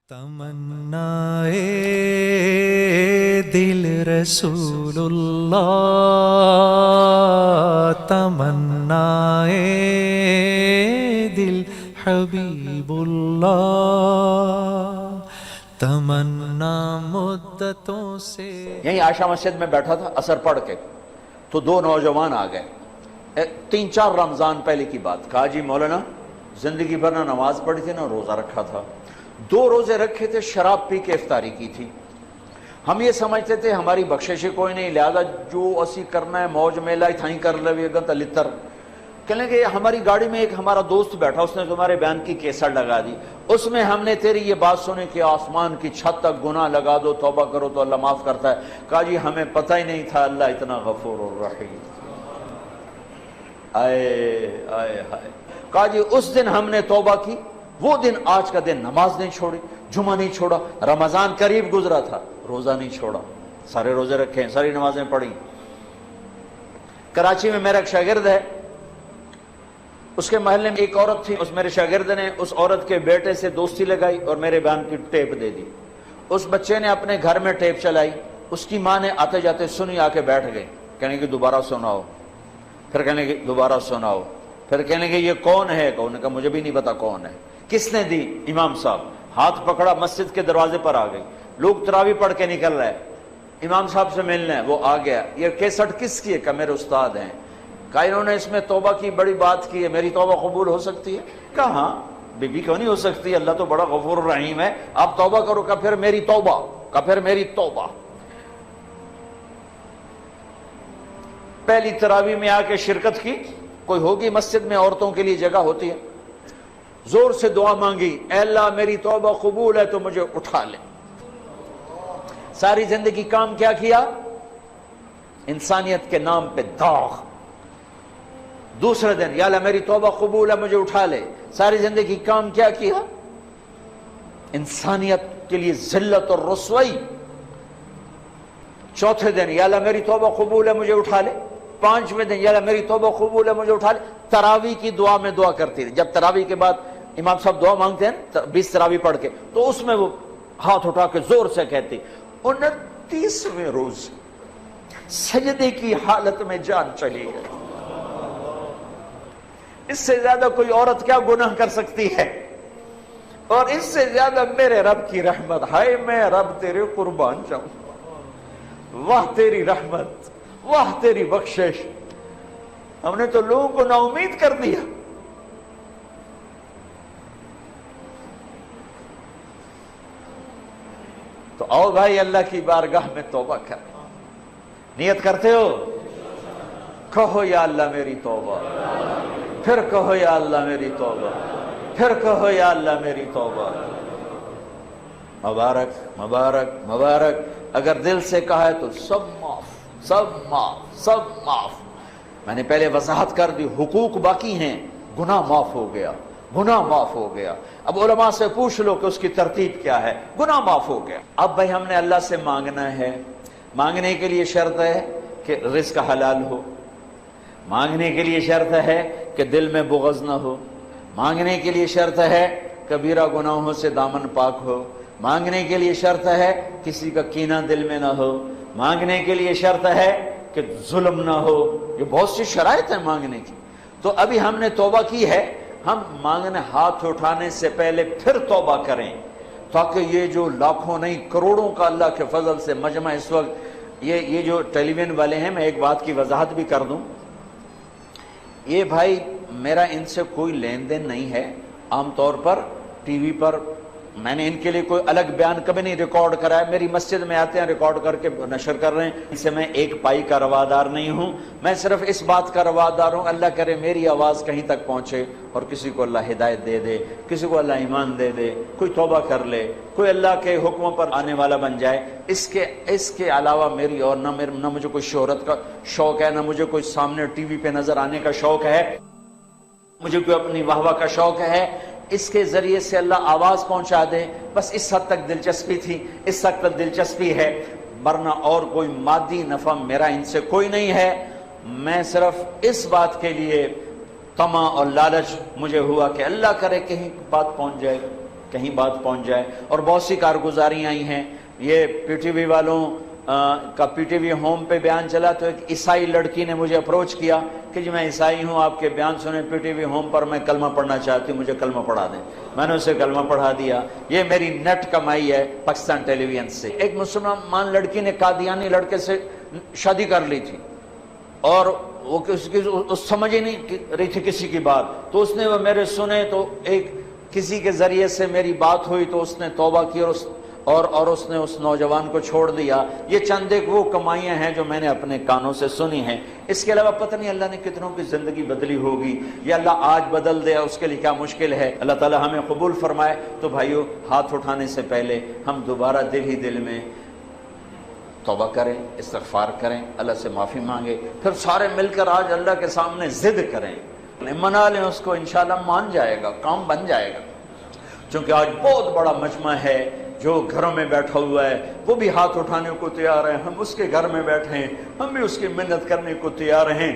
تمنائے دل رسول اللہ، تمنائے دل حبیب اللہ، تمنا مدتوں سے۔ یہیں عائشہ مسجد میں بیٹھا تھا عصر پڑھ کے، تو دو نوجوان آ گئے، 3-4 رمضان پہلے کی بات۔ کہا جی مولانا زندگی بھر نہ نماز پڑھی تھی نہ روزہ رکھا تھا، 2 روزے رکھے تھے، شراب پی کے افطاری کی تھی۔ ہم یہ سمجھتے تھے ہماری بخشش کوئی نہیں، لہذا جو اسی کرنا ہے موج میلہ تھائیں کر لے گا تلتر۔ کہنے کہ ہماری گاڑی میں ایک ہمارا دوست بیٹھا، اس نے تمہارے بیان کی کیسٹ لگا دی، اس میں ہم نے تیری یہ بات سنی کہ آسمان کی چھت تک گناہ لگا دو، توبہ کرو تو اللہ معاف کرتا ہے۔ کہا جی ہمیں پتہ ہی نہیں تھا اللہ اتنا غفور الرحیم۔ آئے آئے ہائے۔ کہا جی اس دن ہم نے توبہ کی، وہ دن آج کا دن نماز نہیں چھوڑی، جمعہ نہیں چھوڑا، رمضان قریب گزرا تھا روزہ نہیں چھوڑا، سارے روزے رکھے ہیں، ساری نمازیں پڑھی۔ کراچی میں میرا ایک شاگرد ہے، اس کے محلے میں ایک عورت تھی، اس میرے شاگرد نے اس عورت کے بیٹے سے دوستی لگائی اور میرے بیان کی ٹیپ دے دی۔ اس بچے نے اپنے گھر میں ٹیپ چلائی، اس کی ماں نے آتے جاتے سنی، آ کے بیٹھ گئی، کہنے کہ دوبارہ سناؤ، پھر کہنے کہ دوبارہ سناؤ، پھر کہنے کہ یہ کون ہے؟ انہوں نے کہا مجھے بھی نہیں پتا کون ہے۔ کس نے دی؟ امام صاحب۔ ہاتھ پکڑا، مسجد کے دروازے پر آ گئی، لوگ تراویح پڑھ کے نکل رہے، امام صاحب سے ملنا ہے، وہ آ گیا۔ یہ کیسٹ کس کی ہے؟ کہ میرے استاد ہیں۔ کہا انہوں نے اس میں توبہ کی بڑی بات کی ہے، میری توبہ قبول ہو سکتی ہے؟ کہا ہاں، بی بی کیوں نہیں ہو سکتی، اللہ تو بڑا غفور الرحیم ہے، آپ توبہ کرو۔ کہا پھر میری توبہ، کہا پھر میری توبہ۔ پہلی تراویح میں آ کے شرکت کی، کوئی ہوگی مسجد میں عورتوں کے لیے جگہ ہوتی ہے، زور سے دعا مانگی، اے اللہ میری توبہ قبول ہے تو مجھے اٹھا لے۔ ساری زندگی کام کیا کیا؟ انسانیت کے نام پہ داغ۔ دوسرے دن یا اللہ میری توبہ قبول ہے مجھے اٹھا لے، ساری زندگی کام کیا کیا؟ انسانیت کے لیے ذلت اور رسوائی۔ چوتھے دن یا اللہ میری توبہ قبول ہے مجھے اٹھا لے، 5ویں دن یا اللہ میری توبہ قبول ہے مجھے اٹھا لے۔ تراویح کی دعا میں دعا کرتی تھی، جب تراویح کے بعد امام صاحب دعا مانگتے ہیں 20 تراویح پڑھ کے، تو اس میں وہ ہاتھ اٹھا کے زور سے کہتی 29ویں روز سجدے کی حالت میں جان چلی گئی۔ اس سے زیادہ کوئی عورت کیا گناہ کر سکتی ہے؟ اور اس سے زیادہ میرے رب کی رحمت، ہائے میں رب تیرے قربان جاؤں، واہ تیری رحمت، واہ تیری بخشش۔ ہم نے تو لوگوں کو نا امید کر دیا۔ تو آؤ بھائی اللہ کی بارگاہ میں توبہ کریں۔ نیت کرتے ہو؟ کہو یا اللہ میری توبہ، پھر کہو یا اللہ میری توبہ، پھر کہو یا اللہ میری توبہ۔ مبارک مبارک مبارک۔ اگر دل سے کہا ہے تو سب معاف، سب معاف، سب معاف۔ میں نے پہلے وضاحت کر دی، حقوق باقی ہیں، گناہ معاف ہو گیا، گناہ معاف ہو گیا۔ اب علماء سے پوچھ لو کہ اس کی ترتیب کیا ہے، گناہ معاف ہو گیا۔ اب بھائی ہم نے اللہ سے مانگنا ہے، مانگنے کے لیے شرط ہے کہ رزق حلال ہو، مانگنے کے لیے شرط ہے کہ دل میں بغض نہ ہو، مانگنے کے لیے شرط ہے کبیرہ گناہوں سے دامن پاک ہو، مانگنے کے لیے شرط ہے کسی کا کینہ دل میں نہ ہو، مانگنے کے لیے شرط ہے کہ ظلم نہ ہو۔ یہ بہت سی شرائط ہیں مانگنے کی۔ تو ابھی ہم نے توبہ کی ہے، ہم مانگنے ہاتھ اٹھانے سے پہلے پھر توبہ کریں، تاکہ یہ جو لاکھوں نہیں کروڑوں کا اللہ کے فضل سے مجمع اس وقت یہ جو ٹیلی ویژن والے ہیں، میں ایک بات کی وضاحت بھی کر دوں، یہ بھائی میرا ان سے کوئی لین دین نہیں ہے۔ عام طور پر ٹی وی پر میں نے ان کے لیے کوئی الگ بیان کبھی نہیں ریکارڈ کرا ہے، میری مسجد میں آتے ہیں ریکارڈ کر کے نشر کر رہے ہیں، ان سے میں ایک پائی کا روادار نہیں ہوں۔ میں صرف اس بات کا روادار ہوں اللہ کرے میری آواز کہیں تک پہنچے اور کسی کو اللہ ہدایت دے دے، کسی کو اللہ ایمان دے دے، کوئی توبہ کر لے، کوئی اللہ کے حکموں پر آنے والا بن جائے۔ اس کے علاوہ میری اور نہ مجھے کوئی شہرت کا شوق ہے، نہ مجھے کوئی سامنے ٹی وی پہ نظر آنے کا شوق ہے، مجھے کوئی اپنی واہ واہ کا شوق ہے۔ اس کے ذریعے سے اللہ آواز پہنچا دے، بس اس حد تک دلچسپی تھی، اس حد تک دلچسپی ہے، ورنہ اور کوئی مادی نفع میرا ان سے کوئی نہیں ہے۔ میں صرف اس بات کے لیے طمع اور لالچ مجھے ہوا کہ اللہ کرے کہیں بات پہنچ جائے، کہیں بات پہنچ جائے. اور بہت سی کارگزاریاں آئی ہیں. یہ پی ٹی وی والوں کا پی ٹی وی ہوم پہ بیان چلا تو ایک عیسائی لڑکی نے مجھے اپروچ کیا کہ جی میں عیسائی ہوں, آپ کے بیان سنے پی ٹی وی ہوم پر, میں کلمہ پڑھنا چاہتی ہوں, مجھے کلمہ پڑھا دیں. میں نے اسے کلمہ پڑھا دیا. یہ میری نیٹ کمائی ہے پاکستان ٹیلی ویژن سے. ایک مسلمان لڑکی نے قادیانی لڑکے سے شادی کر لی تھی اور وہ سمجھ ہی نہیں رہی تھی کسی کی بات, تو اس نے وہ میرے سنے تو ایک کسی کے ذریعے سے میری بات ہوئی تو اس نے توبہ کی اور اس نے اس نوجوان کو چھوڑ دیا. یہ چند ایک وہ کمائیاں ہیں جو میں نے اپنے کانوں سے سنی ہیں. اس کے علاوہ پتہ نہیں اللہ نے کتنوں کی زندگی بدلی ہوگی, یا اللہ آج بدل دے اس کے لیے کیا مشکل ہے. اللہ تعالی ہمیں قبول فرمائے. تو بھائیو, ہاتھ اٹھانے سے پہلے ہم دوبارہ دل ہی دل میں توبہ کریں, استغفار کریں, اللہ سے معافی مانگے, پھر سارے مل کر آج اللہ کے سامنے ضد کریں, منا لیں اس کو, انشاءاللہ مان جائے گا, کام بن جائے گا. چونکہ آج بہت بڑا مجمع ہے جو گھروں میں بیٹھا ہوا ہے, وہ بھی ہاتھ اٹھانے کو تیار ہیں, ہم اس کے گھر میں بیٹھے ہیں, ہم بھی اس کی منت کرنے کو تیار ہیں.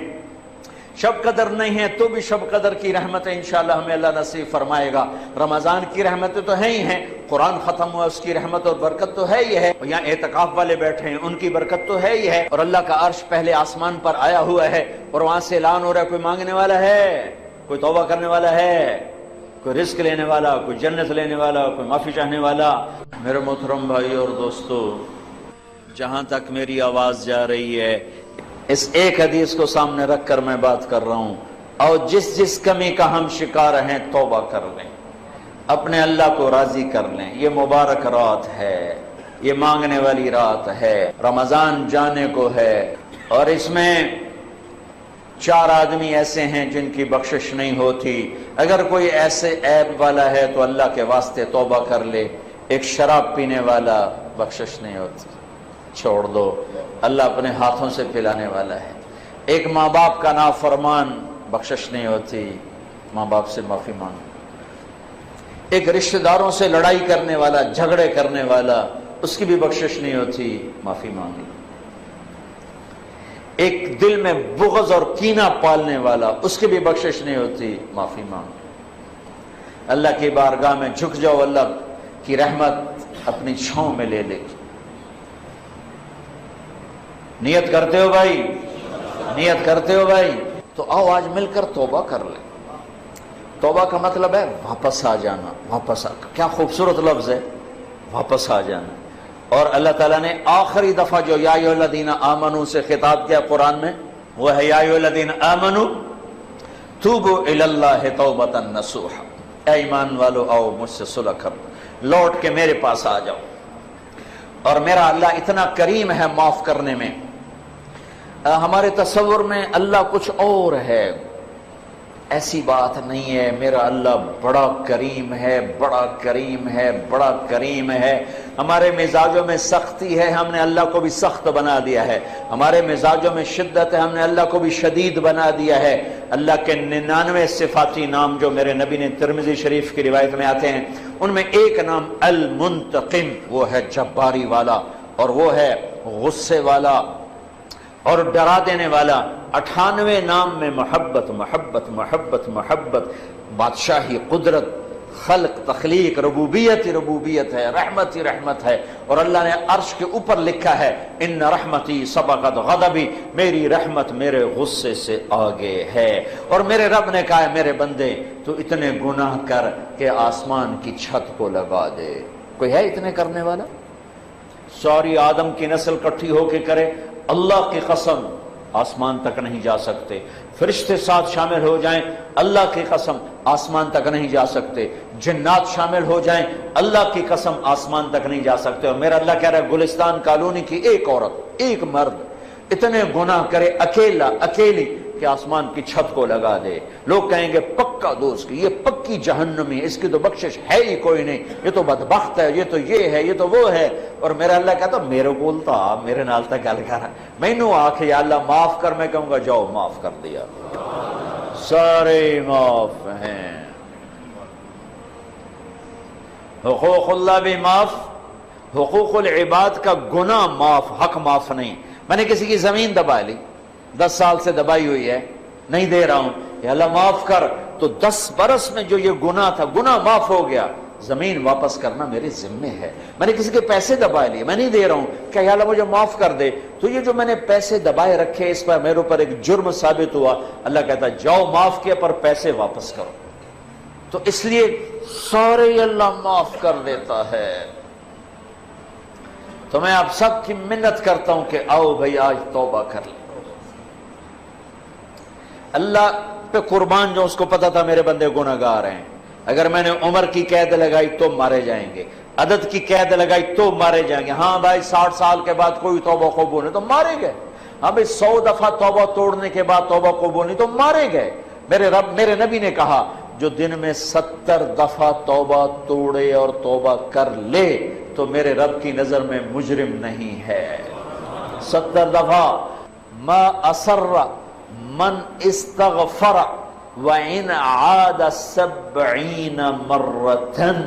شب قدر نہیں ہے تو بھی شب قدر کی رحمتیں انشاءاللہ ہمیں اللہ نصیب فرمائے گا. رمضان کی رحمتیں تو ہیں ہی ہیں, قرآن ختم ہوا اس کی رحمت اور برکت تو ہے ہی ہے, یہاں اعتکاف والے بیٹھے ہیں ان کی برکت تو ہے ہی ہے, اور اللہ کا عرش پہلے آسمان پر آیا ہوا ہے اور وہاں سے اعلان ہو رہا ہے کوئی مانگنے والا ہے, کوئی توبہ کرنے والا ہے, کوئی رزق لینے والا, کوئی جنت لینے والا, کوئی معافی چاہنے والا. میرے محترم بھائی اور دوستو, جہاں تک میری آواز جا رہی ہے اس ایک حدیث کو سامنے رکھ کر میں بات کر رہا ہوں. اور جس کمی کا ہم شکار ہیں توبہ کر لیں, اپنے اللہ کو راضی کر لیں. یہ مبارک رات ہے, یہ مانگنے والی رات ہے, رمضان جانے کو ہے, اور اس میں 4 آدمی ایسے ہیں جن کی بخشش نہیں ہوتی. اگر کوئی ایسے عیب والا ہے تو اللہ کے واسطے توبہ کر لے. ایک شراب پینے والا, بخشش نہیں ہوتی, چھوڑ دو, اللہ اپنے ہاتھوں سے پلانے والا ہے. ایک ماں باپ کا نافرمان, بخشش نہیں ہوتی, ماں باپ سے معافی مانگو. ایک رشتہ داروں سے لڑائی کرنے والا, جھگڑے کرنے والا, اس کی بھی بخشش نہیں ہوتی, معافی مانگو. ایک دل میں بغض اور کینہ پالنے والا, اس کی بھی بخشش نہیں ہوتی, معافی مانگو. اللہ کی بارگاہ میں جھک جاؤ, اللہ کی رحمت اپنی چھاؤں میں لے لے. نیت کرتے ہو بھائی, نیت کرتے ہو بھائی, تو آؤ آج مل کر توبہ کر لیں. توبہ کا مطلب ہے واپس آ جانا. واپس آ, کیا خوبصورت لفظ ہے, واپس آ جانا. اور اللہ تعالیٰ نے آخری دفعہ جو یا ایھا الذین آمنوا سے خطاب کیا قرآن میں, وہ ہے یا ایھا الذین آمنوا توبوا الی اللہ توبۃ نصوحا. اے ایمان والو آؤ مجھ سے صلح کر, لوٹ کے میرے پاس آ جاؤ. اور میرا اللہ اتنا کریم ہے معاف کرنے میں. ہمارے تصور میں اللہ کچھ اور ہے, ایسی بات نہیں ہے. میرا اللہ بڑا کریم ہے, بڑا کریم ہے, بڑا کریم ہے. ہمارے مزاجوں میں سختی ہے, ہم نے اللہ کو بھی سخت بنا دیا ہے. ہمارے مزاجوں میں شدت ہے, ہم نے اللہ کو بھی شدید بنا دیا ہے. اللہ کے 99 صفاتی نام جو میرے نبی نے ترمذی شریف کی روایت میں آتے ہیں, ان میں ایک نام المنتقم, وہ ہے جباری والا, اور وہ ہے غصے والا اور ڈرا دینے والا. 98 نام میں محبت محبت محبت محبت, بادشاہی, قدرت, خلق, تخلیق, ربوبیت ہی ربوبیت ہے, رحمت ہی رحمت ہے. اور اللہ نے عرش کے اوپر لکھا ہے ان رحمتی سبقت غضبی, میری رحمت میرے غصے سے آگے ہے. اور میرے رب نے کہا ہے میرے بندے تو اتنے گناہ کر کہ آسمان کی چھت کو لگا دے. کوئی ہے اتنے کرنے والا؟ ساری آدم کی نسل کٹھی ہو کے کرے, اللہ کی قسم آسمان تک نہیں جا سکتے. فرشتے ساتھ شامل ہو جائیں, اللہ کی قسم آسمان تک نہیں جا سکتے. جنات شامل ہو جائیں, اللہ کی قسم آسمان تک نہیں جا سکتے. اور میرا اللہ کہہ رہا ہے گلستان کالونی کی ایک عورت, ایک مرد اتنے گناہ کرے اکیلا اکیلی کہ آسمان کی چھت کو لگا دے. لوگ کہیں گے پکا دوست, یہ پکی جہنمی, اس کی تو بخشش ہے ہی کوئی نہیں, یہ تو بدبخت ہے, یہ تو یہ ہے, یہ تو وہ ہے. اور میرا اللہ کہتا میرے بولتا, میرے نال تک گل کر, مینوں آکھ یا اللہ معاف کر, میں کہوں گا جاؤ معاف کر دیا, سارے معاف ہیں. حقوق اللہ بھی معاف, حقوق العباد کا گناہ معاف, حق معاف نہیں. میں نے کسی کی زمین دبا لی, 10 سال سے دبائی ہوئی ہے, نہیں دے رہا ہوں, یا اللہ معاف کر, تو 10 برس میں جو یہ گناہ تھا گناہ معاف ہو گیا. زمین واپس کرنا میرے ذمے ہے. میں نے کسی کے پیسے دبائے لیے, میں نہیں دے رہا ہوں کہ یا اللہ مجھے معاف کر دے, تو یہ جو میں نے پیسے دبائے رکھے اس پر میرے اوپر ایک جرم ثابت ہوا. اللہ کہتا ہے جاؤ معاف کیا پر پیسے واپس کرو. تو اس لیے سارے اللہ معاف کر دیتا ہے. تو میں آپ سب کی منت کرتا ہوں کہ آؤ بھائی آج توبہ کر لیں. اللہ پہ قربان جو اس کو پتا تھا میرے بندے گناہگار ہیں. اگر میں نے عمر کی قید لگائی تو مارے جائیں گے, عدد کی قید لگائی تو مارے جائیں گے. ہاں بھائی 60 سال کے بعد کوئی توبہ قبول نہیں تو مارے گئے. ہاں بھائی 100 دفعہ توبہ توڑنے کے بعد توبہ قبول نہیں تو مارے گئے. میرے نبی نے کہا جو دن میں 70 دفعہ توبہ توڑے اور توبہ کر لے تو میرے رب کی نظر میں مجرم نہیں ہے. 70 دفعہ. ما اسر من استغفر وَإِنْ عَادَ 70 مرتن.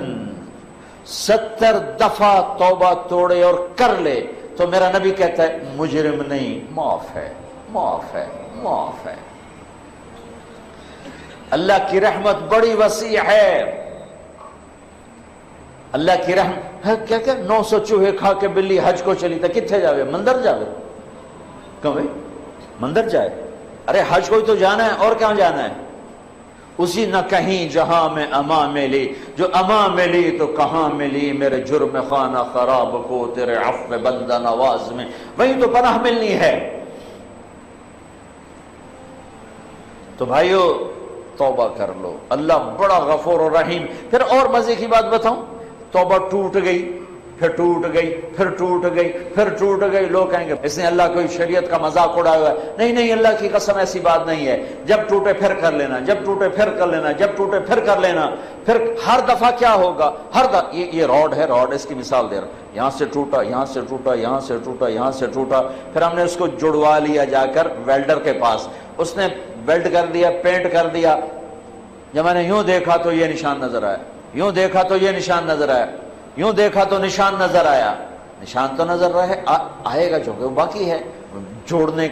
70 دفعہ توبہ توڑے اور کر لے تو میرا نبی کہتا ہے مجرم نہیں, معاف ہے, معاف ہے, معاف ہے. اللہ کی رحمت بڑی وسیع ہے. اللہ کی رحمت کیا 900 چوہے کھا کے بلی حج کو چلی تھا, کتنے جاوے؟ مندر جاوے. کیوں بھائی مندر جائے؟ ارے حج کو ہی تو جانا ہے, اور کہاں جانا ہے؟ اسی نہ کہیں جہاں میں اما ملی, جو اما ملی تو کہاں ملی, میرے جرم خانہ خراب کو تیرے عفو بندہ نواز میں, وہیں تو پناہ ملنی ہے. تو بھائیو توبہ کر لو, اللہ بڑا غفور و رحیم. پھر اور مزے کی بات بتاؤں, توبہ ٹوٹ گئی, پھر ٹوٹ گئی, پھر ٹوٹ گئی, پھر ٹوٹ گئی. لوگ کہیں گے اس نے اللہ کوئی شریعت کا مذاق اڑایا ہوا ہے. نہیں نہیں, اللہ کی قسم ایسی بات نہیں ہے. جب ٹوٹے پھر کر لینا, جب ٹوٹے پھر کر لینا, جب ٹوٹے پھر کر لینا. پھر ہر دفعہ کیا ہوگا, یہ راڈ ہے, راڈ اس کی مثال دے رہا ہوں. یہاں سے ٹوٹا, یہاں سے ٹوٹا, یہاں سے ٹوٹا, یہاں سے ٹوٹا. پھر ہم نے اس کو جڑوا لیا جا کر ویلڈر کے پاس, اس نے ویلڈ کر دیا, پینٹ کر دیا. جب میں نے یوں دیکھا تو یہ نشان نظر آیا, یوں دیکھا تو یہ نشان نظر آیا, یوں دیکھا تو نشان نظر آیا. نشان تو نظر رہے آئے گا جو کہ باقی ہے, جڑنے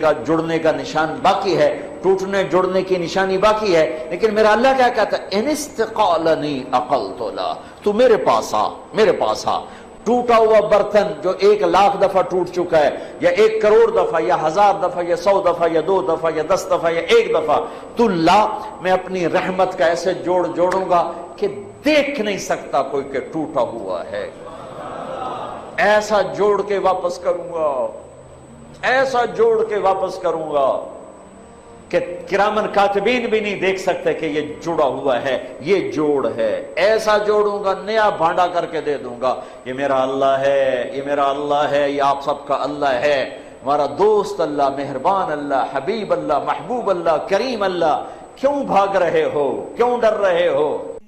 کا نشان باقی ہے, ٹوٹنے جڑنے کی نشانی باقی ہے. لیکن میرا اللہ کیا کہتا ہے, ان استقالنی عقلت لا, تو میرے پاس آ, میرے پاس آ. ٹوٹا ہوا برتن جو 1,00,000 دفعہ ٹوٹ چکا ہے, یا 1 کروڑ دفعہ, یا 1000 دفعہ, یا 100 دفعہ, یا 2 دفعہ, یا 10 دفعہ, یا 1 دفعہ, تو لا, میں اپنی رحمت کا ایسے جوڑوں گا کہ دیکھ نہیں سکتا کوئی کہ ٹوٹا ہوا ہے. ایسا جوڑ کے واپس کروں گا, ایسا جوڑ کے واپس کروں گا کہ کرامن کاتبین بھی نہیں دیکھ سکتے کہ یہ جڑا ہوا ہے, یہ جوڑ ہے. ایسا جوڑوں گا, نیا بھانڈا کر کے دے دوں گا. یہ میرا اللہ ہے, یہ میرا اللہ ہے, یہ آپ سب کا اللہ ہے, ہمارا دوست اللہ, مہربان اللہ, حبیب اللہ, محبوب اللہ, کریم اللہ. کیوں بھاگ رہے ہو, کیوں ڈر رہے ہو؟